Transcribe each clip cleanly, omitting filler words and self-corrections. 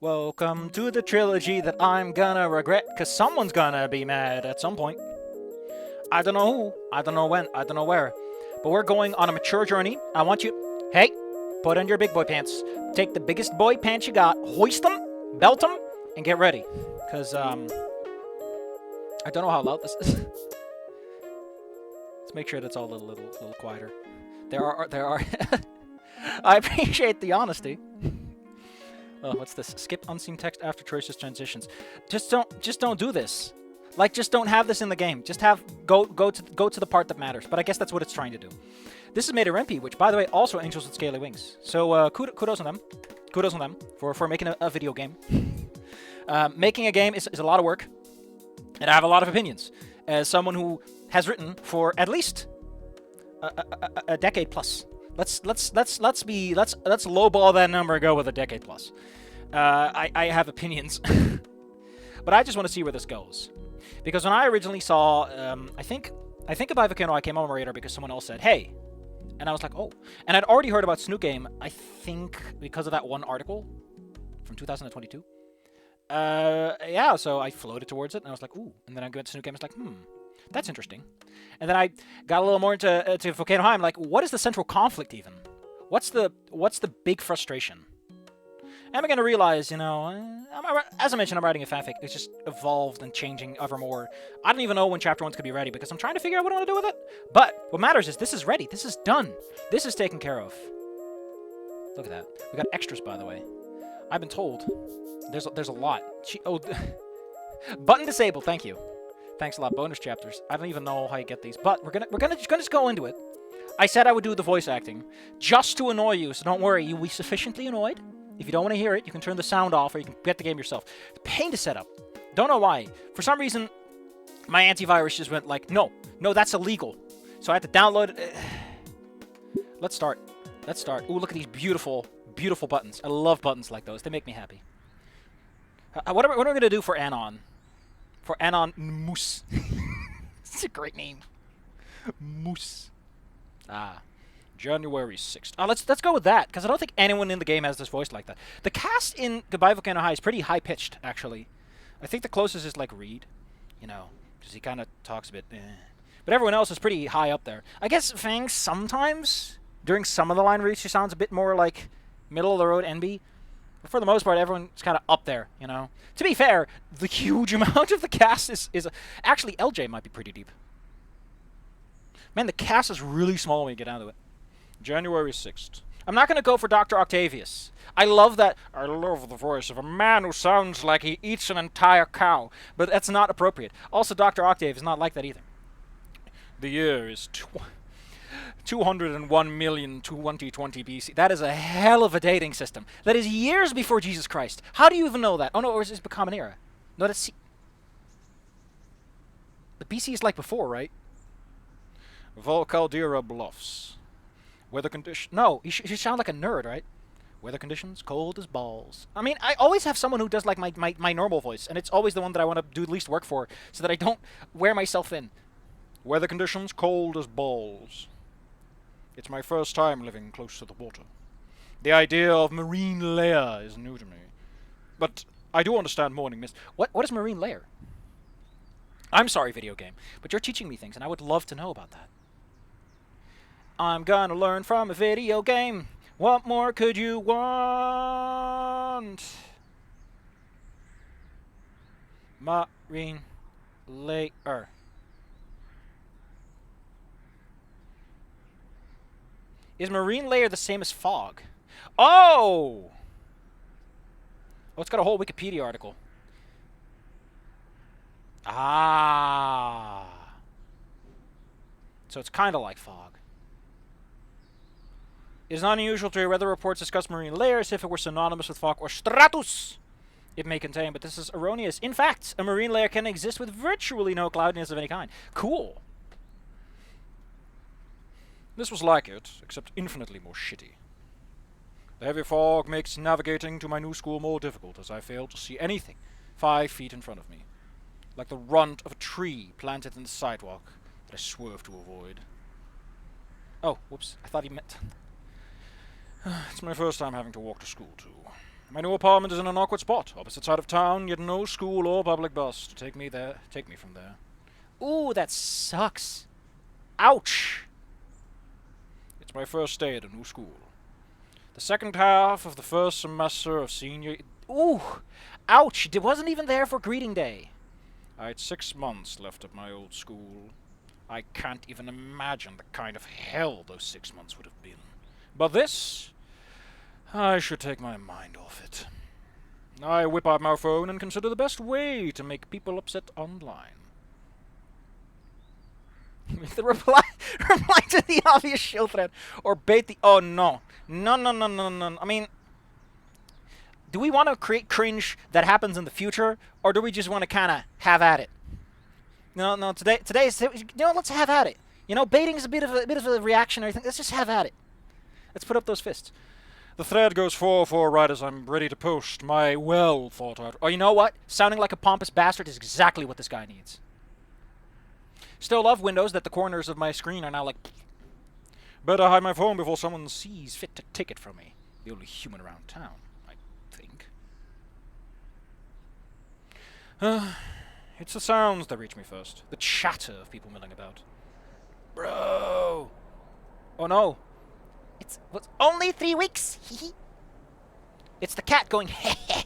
Welcome to the trilogy that I'm gonna regret, cause someone's gonna be mad at some point. I don't know who, I don't know when, I don't know where. But we're going on a mature journey. I want you, hey, put on your big boy pants. Take the biggest boy pants you got, hoist them, belt them, and get ready. Cause, I don't know how loud this is. Let's make sure that's all a little quieter. There are, I appreciate the honesty. Oh, what's this? Skip unseen text after Trish's transitions. Just don't do this. Like, just don't have this in the game. Just have go to the part that matters. But I guess that's what it's trying to do. This is Mater MP, which, by the way, also angels with scaly wings. So kudos on them. Kudos on them for making a video game. Making a game is a lot of work, and I have a lot of opinions. As someone who has written for at least a decade plus. Let's lowball that number and go with a decade plus. I have opinions, but I just want to see where this goes, because when I originally saw, I think about Volcano High came on my radar because someone else said, "Hey," and I was like, "Oh," and I'd already heard about Snoot Game. I think because of that one article from 2022. Yeah, so I floated towards it, and I was like, "Ooh," and then I go to Snoot Game. It's like, that's interesting. And then I got a little more into Volcano High. I'm like, what is the central conflict even? What's the big frustration? And I'm going to realize, as I mentioned, I'm writing a fanfic. It's just evolved and changing ever more. I don't even know when chapter 1's going to be ready because I'm trying to figure out what I want to do with it. But what matters is this is ready. This is done. This is taken care of. Look at that. We got extras, by the way. I've been told there's a lot. Button disabled. Thank you. Thanks a lot. Bonus chapters. I don't even know how you get these, but we're gonna just go into it. I said I would do the voice acting just to annoy you, so don't worry. You'll be sufficiently annoyed. If you don't want to hear it, you can turn the sound off, or you can get the game yourself. It's a pain to set up. Don't know why. For some reason, my antivirus just went like, no, that's illegal. So I had to download it. Let's start. Ooh, look at these beautiful, beautiful buttons. I love buttons like those. They make me happy. What are we gonna do for Anon? For Anon Moose. It's a great name. Moose. January 6th. Let's go with that, because I don't think anyone in the game has this voice like that. The cast in Goodbye Volcano High is pretty high-pitched, actually. I think the closest is, like, Reed. Because he kind of talks a bit. But everyone else is pretty high up there. I guess Fang sometimes, during some of the line reads, she sounds a bit more like middle-of-the-road NB. But for the most part, everyone's kind of up there, To be fair, the huge amount of the cast is actually, LJ might be pretty deep. Man, the cast is really small when you get down to it. January 6th. I'm not going to go for Dr. Octavius. I love the voice of a man who sounds like he eats an entire cow. But that's not appropriate. Also, Dr. Octave is not like that either. The year is 201,000,2020 BC. That is a hell of a dating system. That is years before Jesus Christ. How do you even know that? Oh no, or is this the Common Era? No, that's the BC is like before, right? Volcaldera Bluffs. Weather condition. No, you should sound like a nerd, right? Weather conditions, cold as balls. I mean, I always have someone who does like my normal voice, and it's always the one that I want to do the least work for, so that I don't wear myself thin. Weather conditions, cold as balls. It's my first time living close to the water. The idea of marine layer is new to me. But I do understand morning mist. What is marine layer? I'm sorry, video game, but you're teaching me things, and I would love to know about that. I'm gonna learn from a video game. What more could you want? Marine layer. Is marine layer the same as fog? Oh! Oh, it's got a whole Wikipedia article. So it's kind of like fog. It is not unusual to hear weather reports discuss marine layers if it were synonymous with fog or stratus it may contain, but this is erroneous. In fact, a marine layer can exist with virtually no cloudiness of any kind. Cool. This was like it, except infinitely more shitty. The heavy fog makes navigating to my new school more difficult, as I fail to see anything 5 feet in front of me, like the runt of a tree planted in the sidewalk that I swerve to avoid. Oh, whoops, I thought he meant... It's my first time having to walk to school, too. My new apartment is in an awkward spot, opposite side of town, yet no school or public bus to take me from there. Ooh, that sucks. Ouch. It's my first day at a new school. The second half of the first semester of senior... Ooh, ouch. It wasn't even there for greeting day. I had 6 months left at my old school. I can't even imagine the kind of hell those 6 months would have been. But this... I should take my mind off it. I whip out my phone and consider the best way to make people upset online. The reply to the obvious shill thread, or bait the... Oh, no. No. I mean, do we want to create cringe that happens in the future, or do we just want to kind of have at it? No. Today's... let's have at it. Baiting is a bit of a reactionary thing. Let's just have at it. Let's put up those fists. The thread goes 4 right as I'm ready to post my well-thought-out... Oh, you know what? Sounding like a pompous bastard is exactly what this guy needs. Still love windows that the corners of my screen are now like... Better hide my phone before someone sees fit to take it from me. The only human around town, I think. It's the sounds that reach me first. The chatter of people milling about. Bro! Oh no! It's only 3 weeks. Hee. It's the cat going heh heh.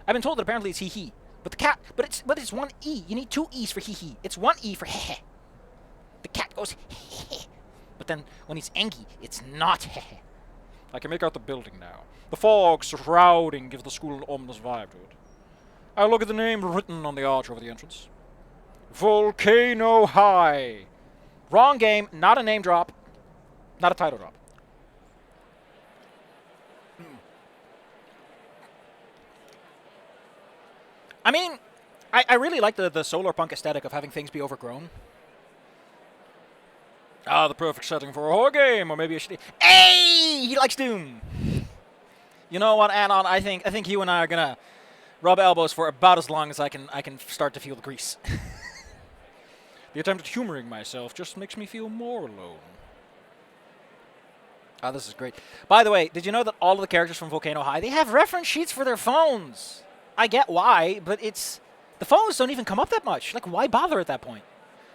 I've been told that apparently it's hee hee. But the cat, but it's one e. You need 2 e's for hee hee. It's 1 e for heh heh. The cat goes heh heh. But then when he's angry, it's not heh heh. I can make out the building now. The fog shrouding gives the school an ominous vibe to it. I look at the name written on the arch over the entrance. Volcano High. Wrong game. Not a name drop. Not a title drop. I mean, I really like the solar punk aesthetic of having things be overgrown. Ah, the perfect setting for a horror game, or maybe I should... Hey! He likes Doom! You know what, Anon? I think you and I are gonna rub elbows for about as long as I can start to feel the grease. The attempt at humoring myself just makes me feel more alone. Ah, this is great. By the way, did you know that all of the characters from Volcano High, they have reference sheets for their phones? I get why, but the phones don't even come up that much. Like, why bother at that point?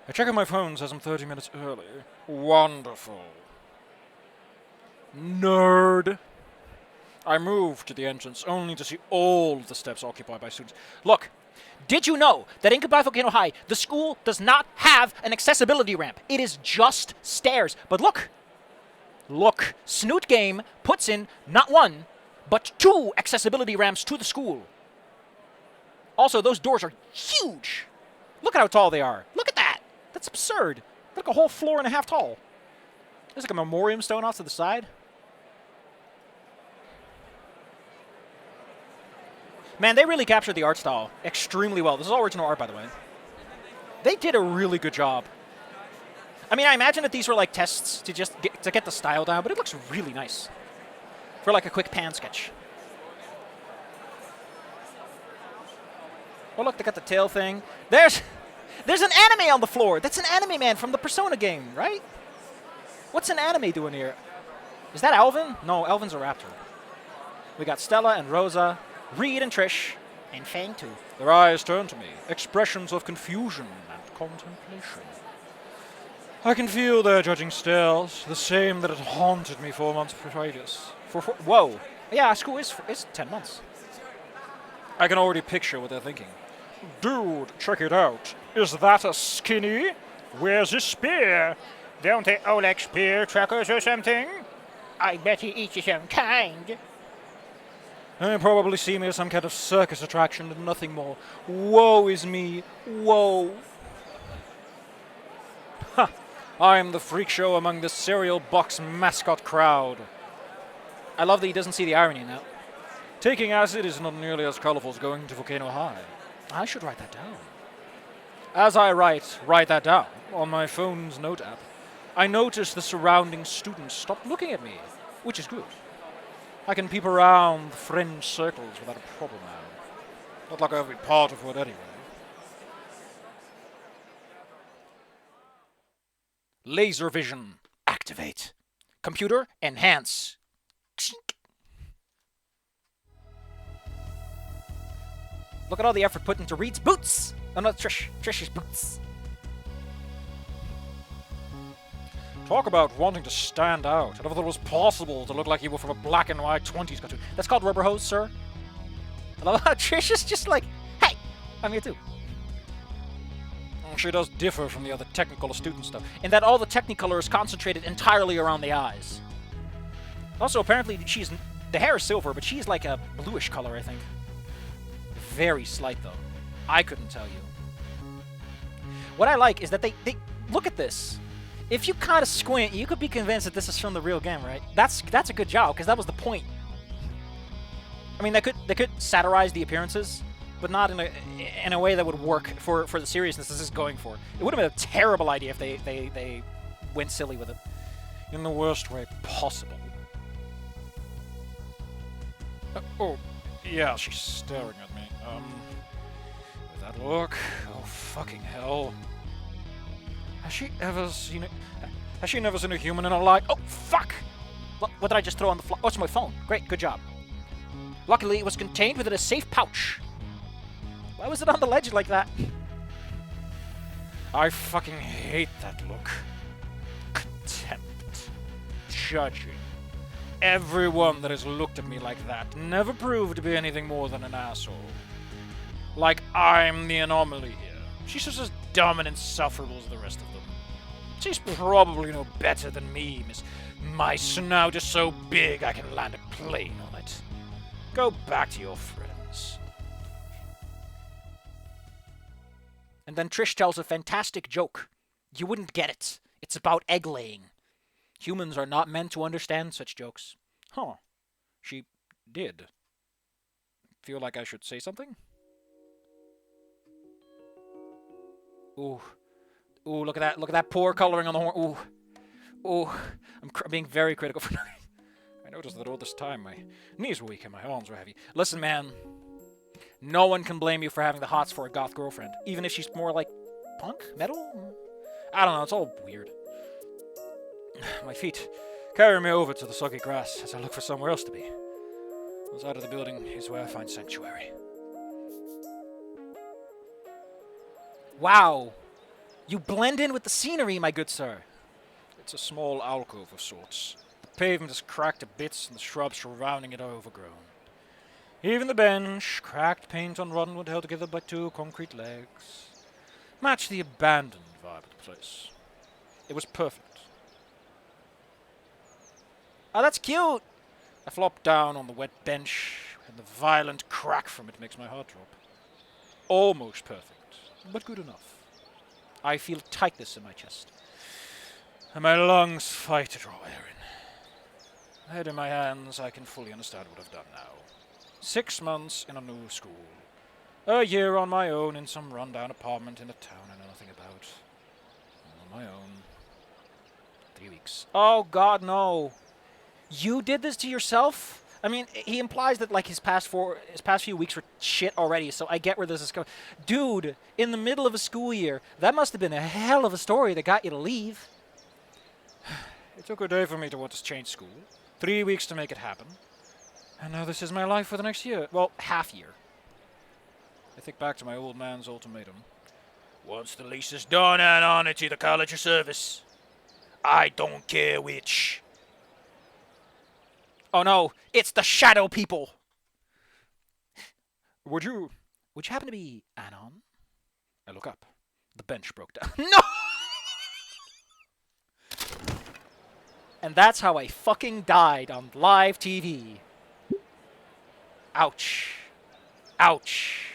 I check on my phone, says I'm 30 minutes early. Wonderful. Nerd. I moved to the entrance only to see all the steps occupied by students. Look, did you know that in Goodbye Volcano High, the school does not have an accessibility ramp? It is just stairs. But look, Snoot Game puts in not 1, but 2 accessibility ramps to the school. Also, those doors are huge. Look at how tall they are. Look at that. That's absurd. They're like a whole floor and a half tall. There's like a memoriam stone off to the side. Man, they really captured the art style extremely well. This is all original art, by the way. They did a really good job. I mean, I imagine that these were like tests to just get the style down, but it looks really nice for like a quick pan sketch. Oh, look, they got the tail thing. There's an anime on the floor. That's an anime man from the Persona game, right? What's an anime doing here? Is that Alvin? No, Alvin's a raptor. We got Stella and Rosa, Reed and Trish, and Fang too. Their eyes turn to me, expressions of confusion and contemplation. I can feel their judging stares, the same that had haunted me 4 months previous. Whoa. Yeah, school is 10 months. I can already picture what they're thinking. Dude, check it out. Is that a skinny? Where's his spear? Don't they all like spear trackers or something? I bet he eats his own kind. They probably see me as some kind of circus attraction and nothing more. Woe is me. Woe. Ha! I am the freak show among the cereal box mascot crowd. I love that he doesn't see the irony in that. Taking acid is not nearly as colorful as going to Volcano High. I should write that down. As I write that down on my phone's note app, I notice the surrounding students stop looking at me, which is good. I can peep around the fringe circles without a problem now. Not like I'll be part of it anyway. Laser vision. Activate. Computer enhance. Look at all the effort put into Reed's boots! Oh no, Trish's boots. Talk about wanting to stand out. I never thought it was possible to look like you were from a black and white 20s cartoon. That's called rubber hose, sir. I love how Trish is just like, hey, I'm here too. She does differ from the other Technicolor student stuff, in that all the Technicolor is concentrated entirely around the eyes. Also, apparently, the hair is silver, but she's like a bluish color, I think. Very slight, though. I couldn't tell you. What I like is that they look at this. If you kind of squint, you could be convinced that this is from the real game, right? That's a good job, because that was the point. I mean, they could satirize the appearances, but not in a way that would work for the seriousness this is going for. It would have been a terrible idea if they went silly with it. In the worst way possible. Oh, yeah, she's staring at me. With that look, oh fucking hell. Has she never seen a human in her life? Oh, fuck! What did I just throw on the floor? Oh, it's my phone. Great, good job. Luckily, it was contained within a safe pouch. Why was it on the ledge like that? I fucking hate that look. Contempt. Judging. Everyone that has looked at me like that never proved to be anything more than an asshole. Like I'm the anomaly here. She's just as dumb and insufferable as the rest of them. She's probably no better than me, miss. My snout is so big I can land a plane on it. Go back to your friends. And then Trish tells a fantastic joke. You wouldn't get it. It's about egg laying. Humans are not meant to understand such jokes. Huh. She did. Feel like I should say something? Ooh. Ooh, look at that. Look at that poor coloring on the horn. Ooh. Ooh. I'm being very critical for nothing. I noticed that all this time my knees were weak and my arms were heavy. Listen, man. No one can blame you for having the hots for a goth girlfriend. Even if she's more like punk? Metal? I don't know. It's all weird. My feet carry me over to the soggy grass as I look for somewhere else to be. One side of the building is where I find sanctuary. Wow. You blend in with the scenery, my good sir. It's a small alcove of sorts. The pavement is cracked to bits and the shrubs surrounding it are overgrown. Even the bench, cracked paint on rotten wood held together by two concrete legs, match the abandoned vibe of the place. It was perfect. Oh, that's cute! I flop down on the wet bench, and the violent crack from it makes my heart drop. Almost perfect, but good enough. I feel tightness in my chest, and my lungs fight to draw air in. Head in my hands, I can fully understand what I've done now. 6 months in a new school. A year on my own in some rundown apartment in a town I know nothing about. On my own. 3 weeks. Oh God, no! You did this to yourself? I mean, he implies that like his past few weeks were shit already, so I get where this is going. Dude, in the middle of a school year, that must have been a hell of a story that got you to leave. It took a day for me to want to change school. 3 weeks to make it happen. And now this is my life for the next year. Well, half year. I think back to my old man's ultimatum. Once the lease is done, Anon, it's either college or service. I don't care which. Oh no, it's the shadow people. Would you happen to be Anon? I look up. The bench broke down. No! And that's how I fucking died on live TV. Ouch. Ouch.